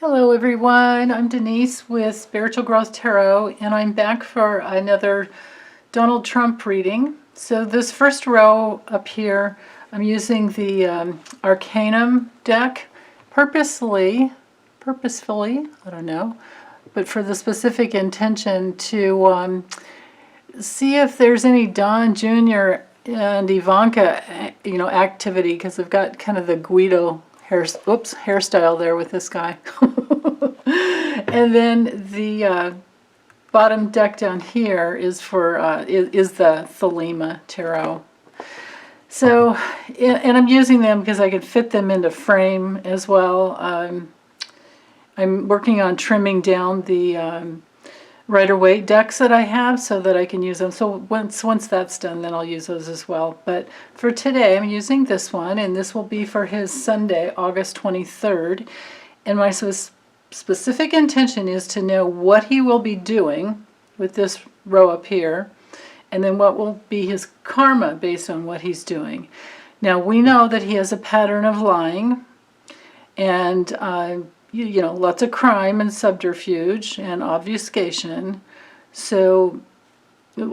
Hello everyone, I'm Denise with Spiritual Growth Tarot, and I'm back for another Donald Trump reading. So this first row up here, I'm using the Arcanum deck purposefully, I don't know, but for the specific intention to see if there's any Don Jr. and Ivanka, activity, because I've got kind of the Guido hairstyle there with this guy. And then the bottom deck down here is for is the Thelema tarot. So, and I'm using them because I can fit them into frame as well. I'm working on trimming down the Rider-Waite decks that I have so that I can use them. So once that's done, then I'll use those as well. But for today, I'm using this one, and this will be for his Sunday, August 23rd. And my specific intention is to know what he will be doing with this row up here, and then what will be his karma based on what he's doing. Now, we know that he has a pattern of lying, and lots of crime and subterfuge and obfuscation. So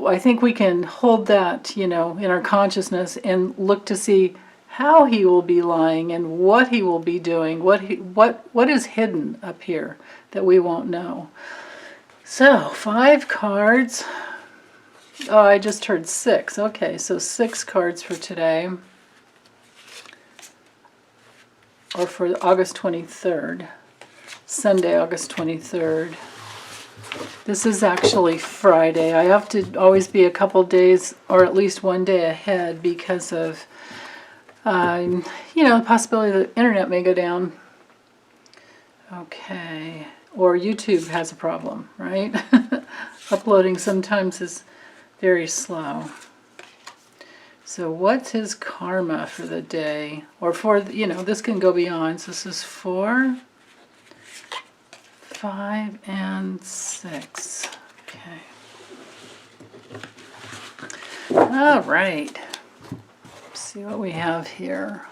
I think we can hold that, in our consciousness and look to see how he will be lying and what he will be doing, what is hidden up here that we won't know. So 5 cards. Oh, I just heard 6. Okay, so 6 cards for today, or for August 23rd. Sunday, August 23rd. This is actually Friday. I have to always be a couple days, or at least one day ahead, because of, the possibility that the internet may go down. Okay. Or YouTube has a problem, right? Uploading sometimes is very slow. So what's his karma for the day? Or for, this can go beyond. So this is 4, 5, and 6. Okay. All right. Let's see what we have here.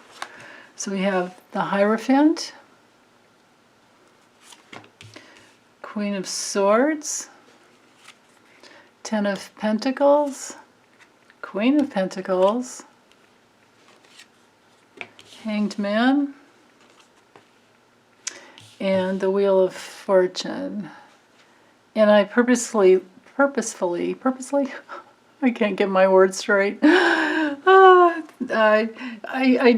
So we have the Hierophant, Queen of Swords, 10 of Pentacles, Queen of Pentacles, Hanged Man, and the Wheel of Fortune. And I purposefully, I can't get my words straight. I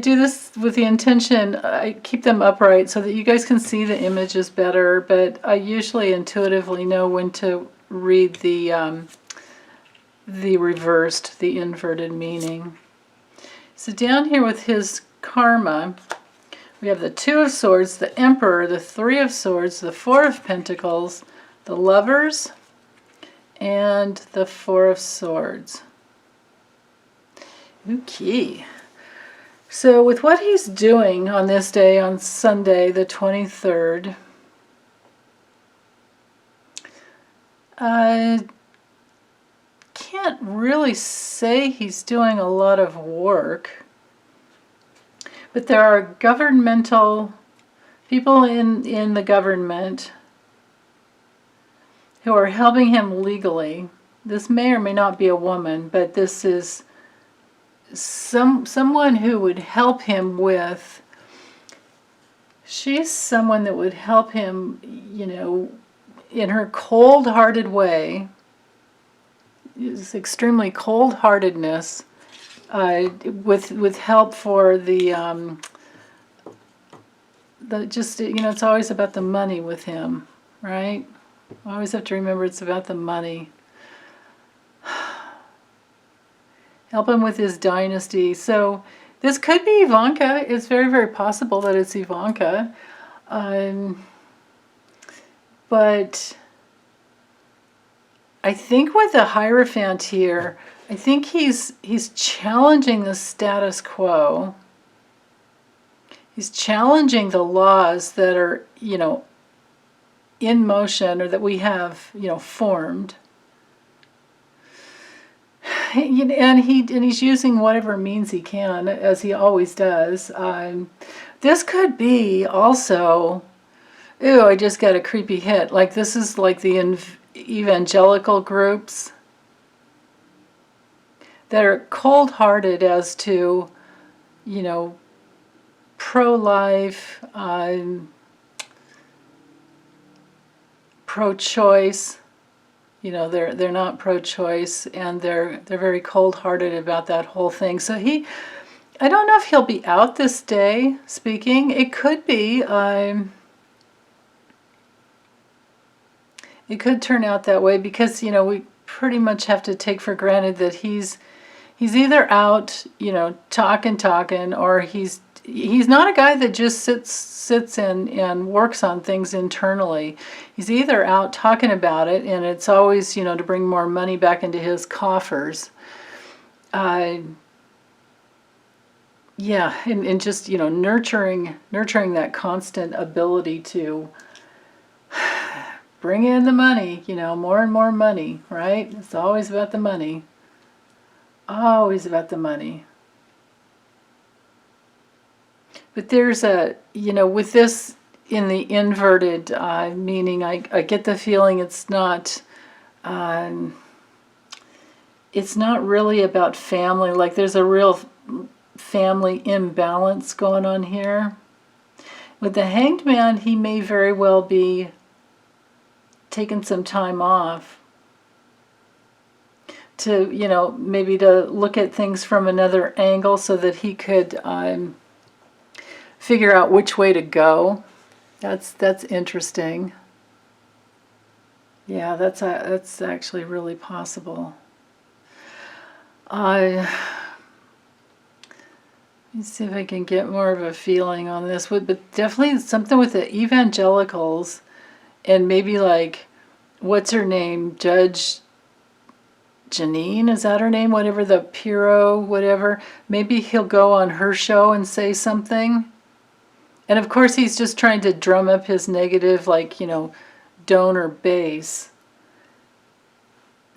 do this with the intention, I keep them upright so that you guys can see the images better, but I usually intuitively know when to read the reversed, the inverted meaning. So down here with his karma, we have the 2 of Swords, the Emperor, the 3 of Swords, the 4 of Pentacles, the Lovers, and the 4 of Swords. Okay. So with what he's doing on this day, on Sunday, the 23rd, I can't really say he's doing a lot of work. But there are governmental people in the government who are helping him legally. This may or may not be a woman, but this is someone who would help him with, she's someone that would help him, in her cold-hearted way, this extremely cold-heartedness, with help for the just, it's always about the money with him, right? I always have to remember it's about the money. Help him with his dynasty. So this could be Ivanka. It's very, very possible that it's Ivanka. But I think with the Hierophant here, I think he's challenging the status quo. He's challenging the laws that are, in motion, or that we have, formed. And he's using whatever means he can, as he always does. This could be also Ooh, I just got a creepy hit. Like this is like the evangelical groups that are cold-hearted as to, you know, pro-life, pro-choice. You know, they're not pro-choice, and they're very cold-hearted about that whole thing. So I don't know if he'll be out this day speaking. It could be. It could turn out that way because, you know, we pretty much have to take for granted that he's either out, you know, talking, or he's not a guy that just sits and works on things internally. He's either out talking about it, and it's always, you know, to bring more money back into his coffers. Yeah, and just, you know, nurturing that constant ability to bring in the money, you know, more and more money, right? It's always about the money. Always about the money. But there's a, you know, with this in the inverted meaning, I get the feeling it's not really about family. Like there's a real family imbalance going on here. With the Hanged Man, he may very well be taking some time off to, you know, maybe to look at things from another angle so that he could figure out which way to go. That's interesting. Yeah, that's actually really possible. Let me see if I can get more of a feeling on this. But definitely something with the evangelicals, and maybe like, what's her name? Judge Janine, is that her name? Whatever, the Piro, whatever. Maybe he'll go on her show and say something. And of course he's just trying to drum up his negative, like, you know, donor base.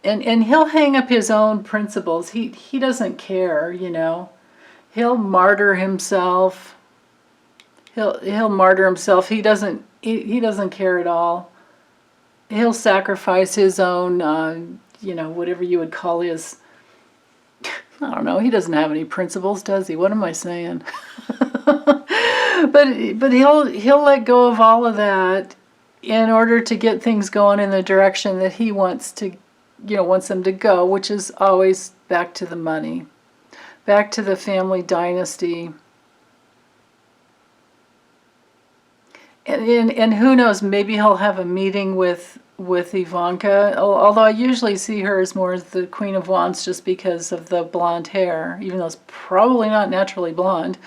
And he'll hang up his own principles. He doesn't care, you know. He'll martyr himself. He'll martyr himself. He doesn't care at all. He'll sacrifice his own, you know, whatever you would call his, I don't know, he doesn't have any principles, does he? What am I saying? but he'll let go of all of that in order to get things going in the direction that he wants to, you know, wants them to go, which is always back to the money, back to the family dynasty. And who knows, maybe he'll have a meeting with Ivanka, although I usually see her as more as the Queen of Wands just because of the blonde hair, even though it's probably not naturally blonde.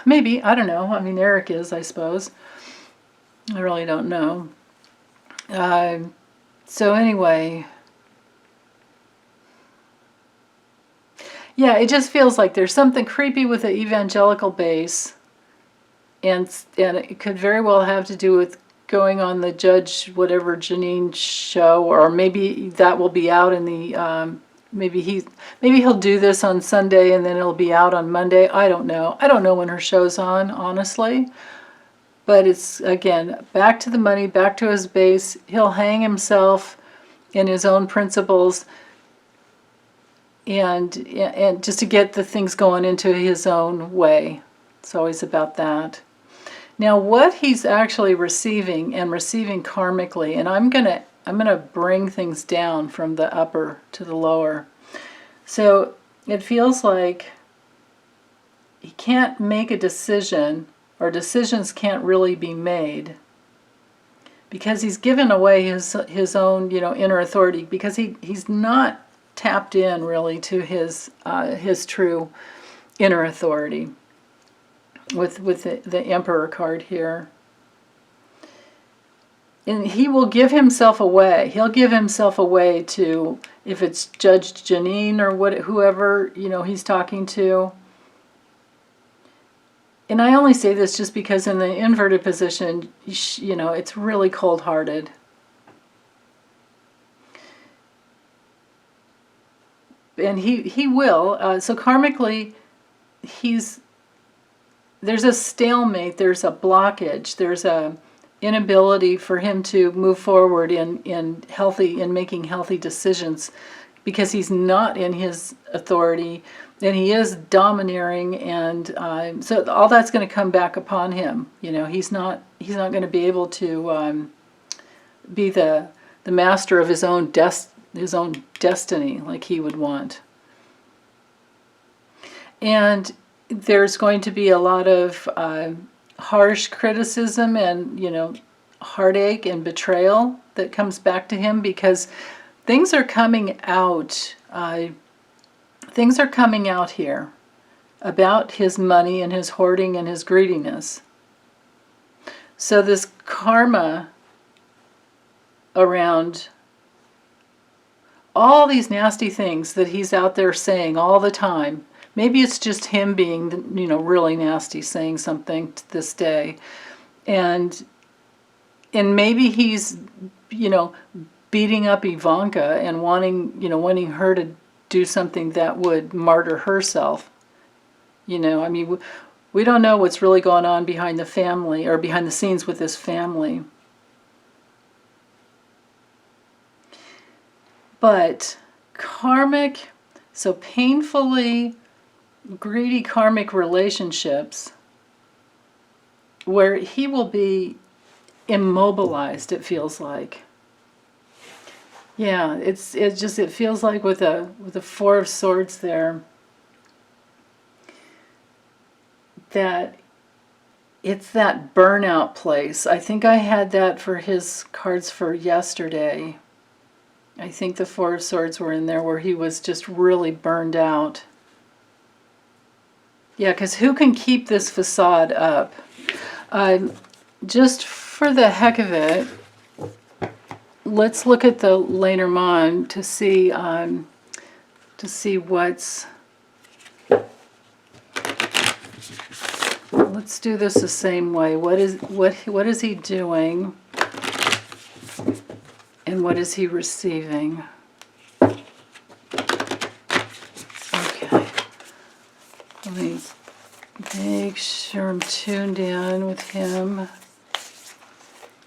Maybe, I don't know. I mean, Eric is, I suppose. I really don't know. So anyway, yeah, it just feels like there's something creepy with the evangelical base. And it could very well have to do with going on the Judge whatever Janine show, or maybe that will be out in the maybe he'll do this on Sunday and then it'll be out on Monday. I don't know. I don't know when her show's on, honestly. But it's, again, back to the money, back to his base. He'll hang himself in his own principles, and just to get the things going into his own way. It's always about that. Now, what he's actually receiving, and receiving karmically, and I'm gonna bring things down from the upper to the lower. So it feels like he can't make a decision, or decisions can't really be made, because he's given away his own, you know, inner authority, because he's not tapped in really to his true inner authority. With the Emperor card here. And he will give himself away. He'll give himself away to, if it's Judge Janine or whoever, you know, he's talking to. And I only say this just because in the inverted position, you know, it's really cold-hearted. And he will. So karmically, there's a stalemate, there's a blockage, there's a inability for him to move forward in making healthy decisions, because he's not in his authority, and he is domineering, and so all that's going to come back upon him. You know, he's not going to be able to be the master of his own destiny like he would want. And there's going to be a lot of harsh criticism and, you know, heartache and betrayal that comes back to him, because things are coming out. Things are coming out here about his money and his hoarding and his greediness. So this karma around all these nasty things that he's out there saying all the time. Maybe it's just him being, you know, really nasty, saying something to this day. And maybe he's, you know, beating up Ivanka and wanting her to do something that would martyr herself. You know, I mean, we don't know what's really going on behind the scenes with this family. But so painfully greedy karmic relationships where he will be immobilized, it feels like. Yeah, it feels like with the Four of Swords there, that it's that burnout place. I think I had that for his cards for yesterday. I think the Four of Swords were in there where he was just really burned out. Yeah, because who can keep this facade up? Just for the heck of it, let's look at the LeNormand to see what's. Let's do this the same way. What is he doing? And what is he receiving? Okay. Let me make sure I'm tuned in with him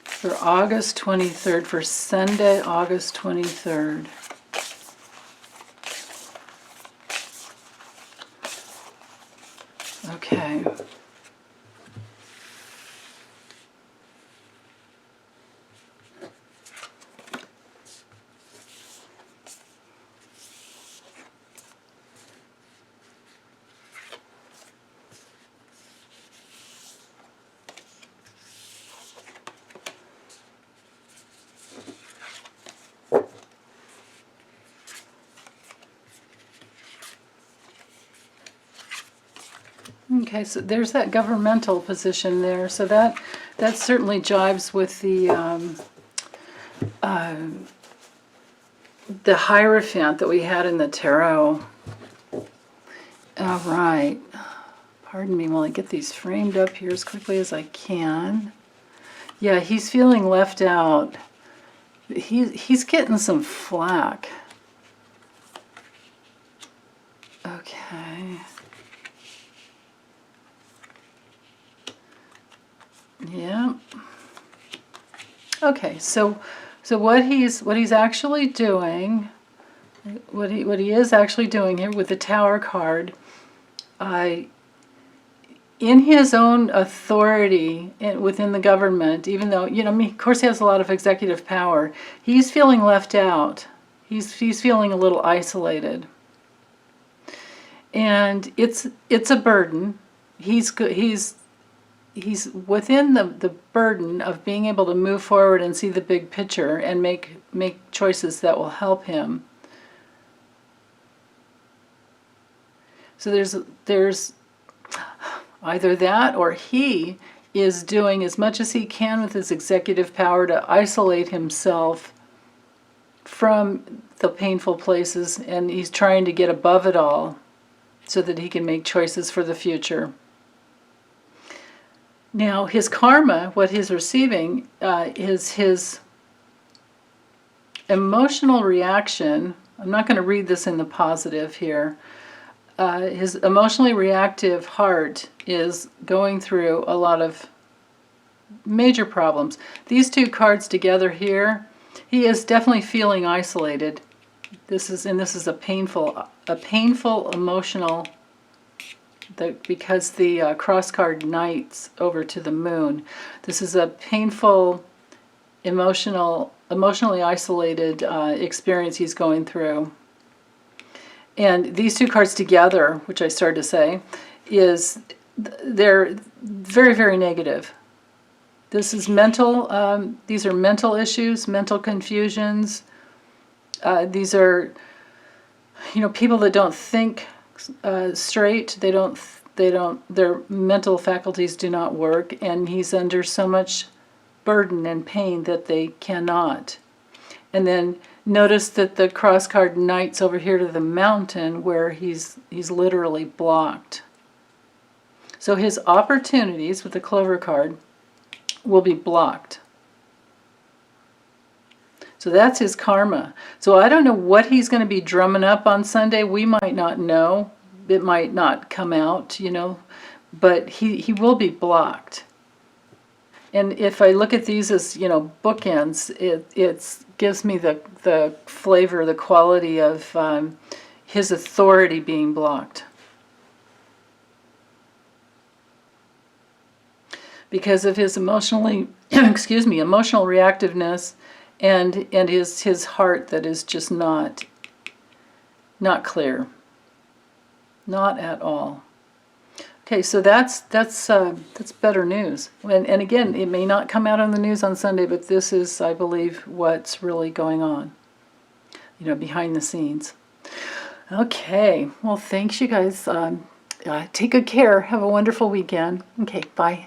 for August 23rd, for Sunday, August 23rd. Okay. Okay, so there's that governmental position there. So that certainly jives with the Hierophant that we had in the tarot. All right. Pardon me while I get these framed up here as quickly as I can. Yeah, he's feeling left out. He's getting some flack. Okay. Yeah. Okay, so what he's actually doing, what he is actually doing here with the Tower card, in his own authority within the government, even though, you know, of course he has a lot of executive power, he's feeling left out. He's feeling a little isolated, and it's a burden. He's within the burden of being able to move forward and see the big picture and make choices that will help him. So there's either that, or he is doing as much as he can with his executive power to isolate himself from the painful places, and he's trying to get above it all so that he can make choices for the future. Now, his karma, what he's receiving, is his emotional reaction. I'm not going to read this in the positive here. His emotionally reactive heart is going through a lot of major problems. These two cards together here, he is definitely feeling isolated. This is a painful emotional, because the cross card knights over to the moon. This is a painful, emotionally isolated experience he's going through. And these two cards together, which I started to say, they're very, very negative. This is mental, these are mental issues, mental confusions. These are, people that don't think straight. Their mental faculties do not work, and he's under so much burden and pain that they cannot. And then notice that the cross card knights over here to the mountain, where he's literally blocked. So his opportunities with the clover card will be blocked. So that's his karma. So I don't know what he's going to be drumming up on Sunday. We might not know. It might not come out, but he will be blocked. And if I look at these as, bookends, it gives me the flavor, the quality of his authority being blocked. Because of his emotional reactiveness, and his heart that is just not clear, not at all. Okay, so that's better news. And again, it may not come out on the news on Sunday, but this is, I believe, what's really going on, behind the scenes. Okay, well, thanks, you guys. Take good care. Have a wonderful weekend. Okay, bye.